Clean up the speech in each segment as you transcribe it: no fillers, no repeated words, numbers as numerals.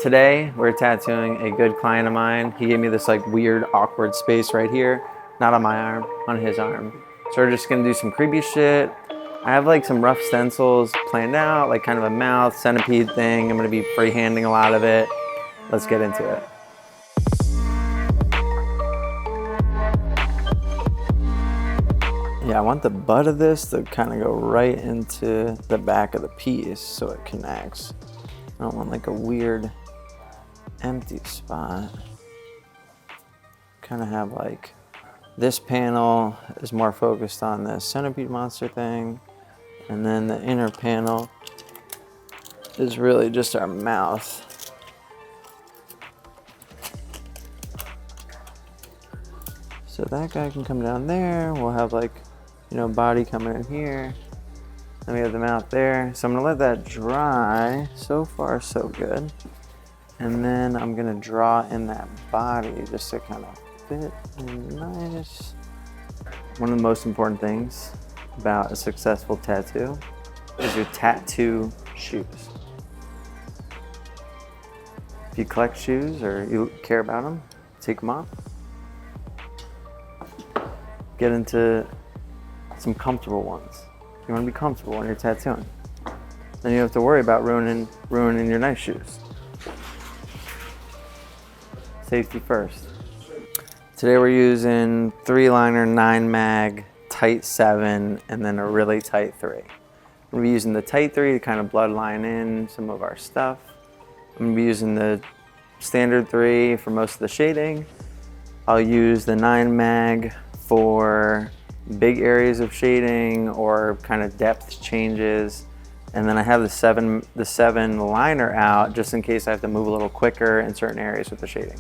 Today we're tattooing a good client of mine. He gave me this like weird awkward space right here, not on my arm, on his arm. So we're just gonna do some creepy shit. I have like some rough stencils planned out, like kind of a mouth centipede thing. I'm gonna be freehanding a lot of it. Let's get into it. Yeah, I want the butt of this to kind of go right into the back of the piece so it connects. I don't want like a weird empty spot. Kind of have like this panel is more focused on the centipede monster thing, and then the inner panel is really just our mouth. So that guy can come down there. We'll have like, you know, body coming in here. Then we have the mouth there. So I'm gonna let that dry. So far, so good. And then I'm gonna draw in that body just to kind of fit in nice. One of the most important things about a successful tattoo is your tattoo shoes. If you collect shoes or you care about them, take them off. Get into some comfortable ones. You want to be comfortable when you're tattooing. Then you don't have to worry about ruining your nice shoes. Safety first. Today we're using 3-liner 9 mag, tight 7, and then a really tight 3. We'll be using the tight 3 to kind of bloodline in some of our stuff. I'm gonna be using the standard 3 for most of the shading. I'll use the 9 mag for big areas of shading or kind of depth changes. And then I have the 7 liner out just in case I have to move a little quicker in certain areas with the shading.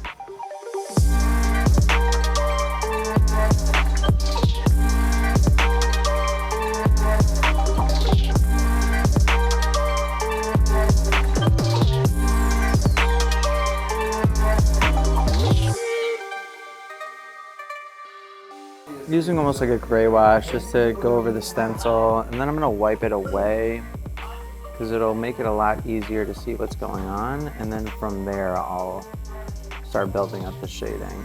Using almost like a gray wash just to go over the stencil, and then I'm gonna wipe it away because it'll make it a lot easier to see what's going on, and then from there I'll start building up the shading.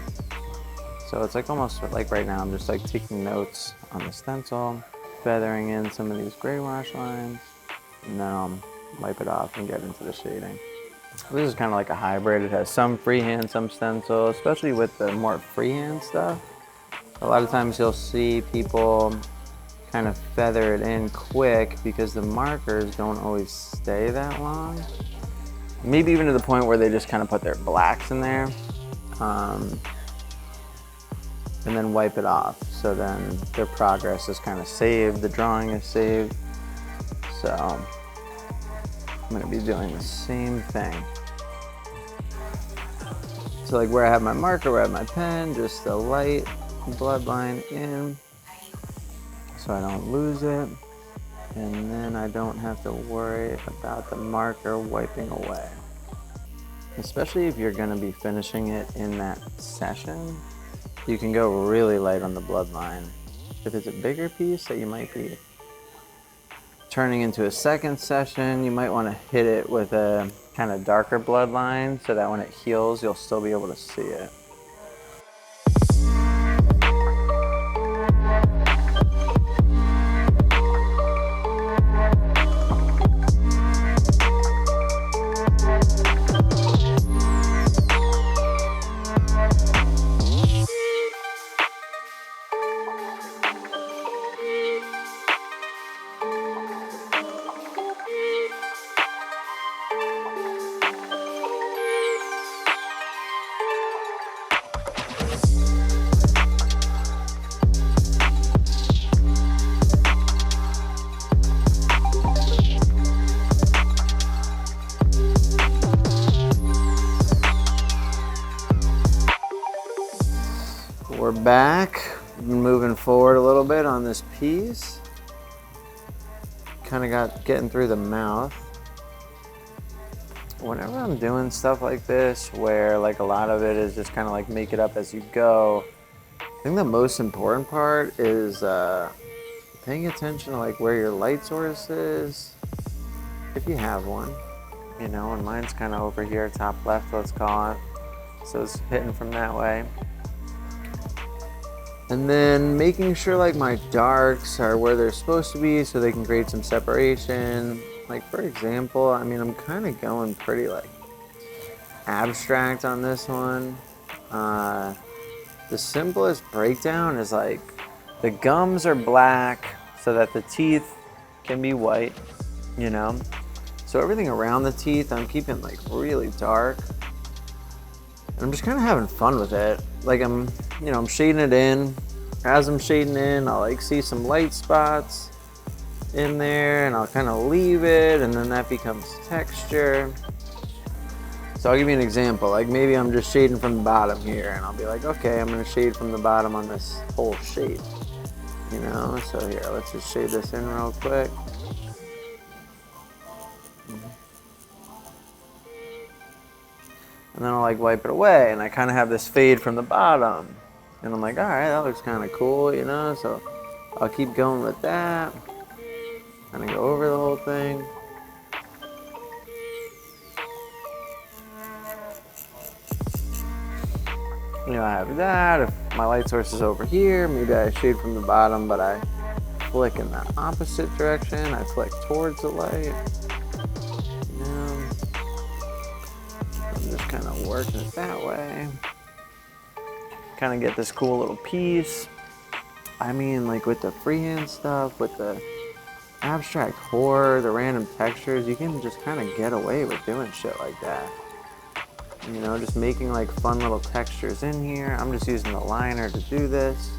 So it's like almost like right now I'm just like taking notes on the stencil, feathering in some of these gray wash lines, and then I'll wipe it off and get into the shading. This is kind of like a hybrid. It has some freehand, some stencil, especially with the more freehand stuff. A lot of times you'll see people kind of feather it in quick because the markers don't always stay that long. Maybe even to the point where they just kind of put their blacks in there and then wipe it off. So then their progress is kind of saved, the drawing is saved. So I'm gonna be doing the same thing. So like where I have my marker, where I have my pen, just a light bloodline in so I don't lose it, and then I don't have to worry about the marker wiping away. Especially if you're going to be finishing it in that session, you can go really light on the bloodline. If it's a bigger piece that you might be turning into a second session, you might want to hit it with a kind of darker bloodline so that when it heals you'll still be able to see it. We're back, moving forward a little bit on this piece. Kind of getting through the mouth. Whenever I'm doing stuff like this, where like a lot of it is just kind of like make it up as you go, I think the most important part is paying attention to like where your light source is, if you have one, you know, and mine's kind of over here, top left, let's call it. So it's hitting from that way. And then making sure like my darks are where they're supposed to be so they can create some separation. Like for example, I mean, I'm kind of going pretty like abstract on this one. The simplest breakdown is like the gums are black so that the teeth can be white, you know? So everything around the teeth, I'm keeping like really dark. And I'm just kind of having fun with it. Like I'm shading it in. As I'm shading in, I'll like see some light spots in there and I'll kind of leave it and then that becomes texture. So I'll give you an example. Like maybe I'm just shading from the bottom here and I'll be like, okay, I'm gonna shade from the bottom on this whole shape. You know, so here, let's just shade this in real quick. And then I'll like wipe it away and I kind of have this fade from the bottom. And I'm like, all right, that looks kind of cool, you know? So I'll keep going with that. Kind of go over the whole thing. You know, I have that. If my light source is over here, maybe I shade from the bottom, but I flick in the opposite direction. I flick towards the light. You know, I'm just kind of working it that way. Kind of get this cool little piece. I mean, like with the freehand stuff, with the abstract horror, the random textures, you can just kind of get away with doing shit like that. You know, just making like fun little textures in here. I'm just using the liner to do this.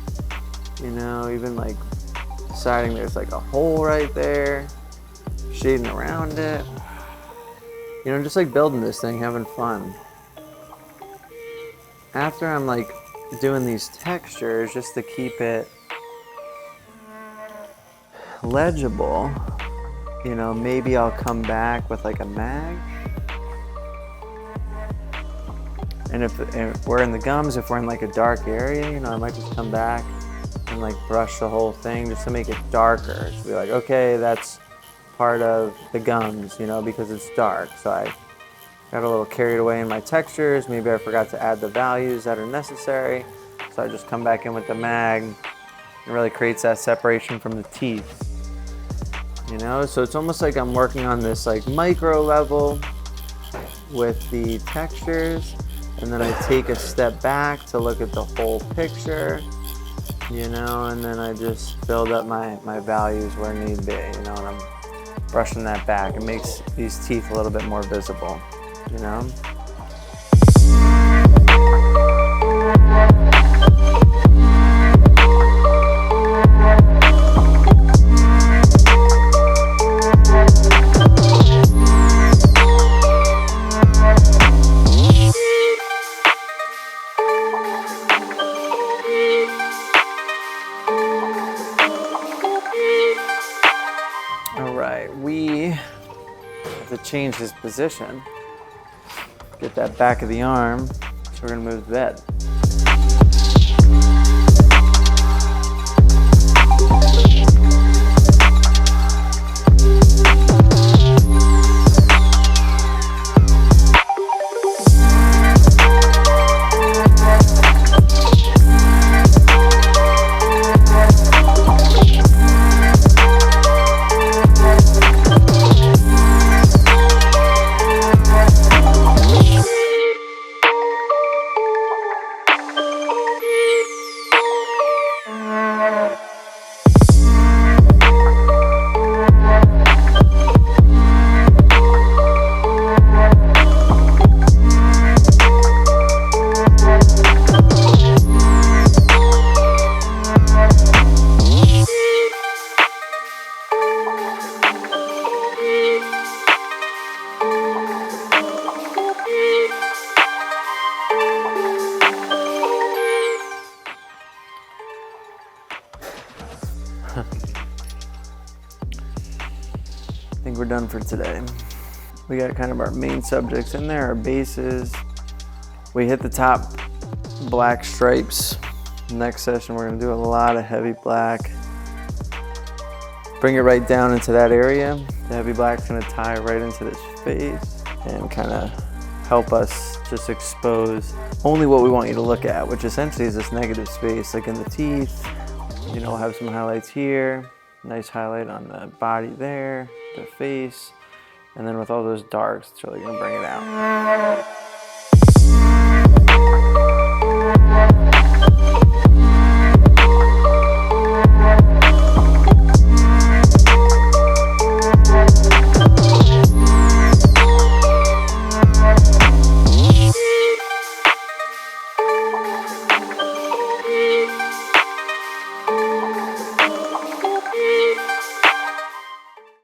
You know, even like deciding there's like a hole right there, shading around it. You know, just like building this thing, having fun. After I'm like doing these textures, just to keep it legible, you know, maybe I'll come back with like a mag. And if we're in the gums, if we're in like a dark area, you know, I might just come back and like brush the whole thing just to make it darker. To be like, okay, that's part of the gums, you know, because it's dark. So I got a little carried away in my textures. Maybe I forgot to add the values that are necessary. So I just come back in with the mag. It really creates that separation from the teeth. You know, so it's almost like I'm working on this like micro level with the textures. And then I take a step back to look at the whole picture, you know, and then I just build up my values where need be, you know, and I'm brushing that back. It makes these teeth a little bit more visible, you know. We have to change his position, get that back of the arm, so we're gonna move the bed. I think we're done for today. We got kind of our main subjects in there, our bases. We hit the top black stripes. Next session, we're gonna do a lot of heavy black. Bring it right down into that area. The heavy black's gonna tie right into this face. and kind of help us just expose only what we want you to look at, which essentially is this negative space, like in the teeth. You know, we'll have some highlights here, nice highlight on the body there, the face, and then with all those darks, it's really gonna bring it out.